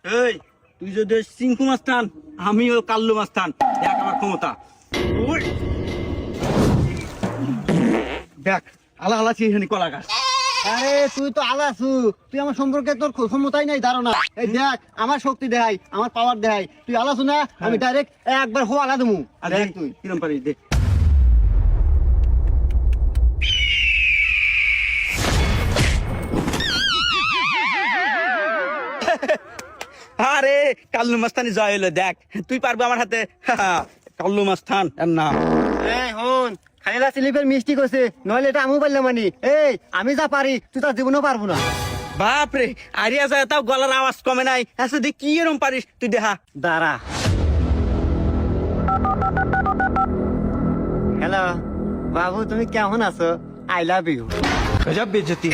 এই তুই যদি সিংকু মাস্তান আমিও কাল্লু মাস্তান দেখ আমার ক্ষমতা ওই দেখ আলা আলা চিনি কলা গাছ আরে তুই তো আলাসু, তুই আমার সম্পর্কে তোর ক্ষমতাই নাই ধারণা। এই দেখ আমার শক্তি দেখাই, আমার পাওয়ার দেখাই, তুই আলাসু না, আমি ডাইরেক্ট একবার হো আলা দেবো। আর দেখ দেখ তুই কিরম পারিস দেখ আরে কাল্লু মাস্তানি জয় হলো দেখ তুই পারবি আমার হাতে কাল্লু মাস্তান এর নাম এই হন খাইলা স্লিপের মিষ্টি করছে, নইলে এটা আমিও পারলাম মানি। এই আমি যা পারি তুই তার জীবনেও পারবো না। বাপরে আরিয়া যায় তাও গলার আওয়াজ কমে নাই আচ্ছা দেখ কি এরম পারিস তুই দেখা দাঁড়া। হ্যালো বাবু, তুমি কেমন আছো? I love you. গজব বেজতি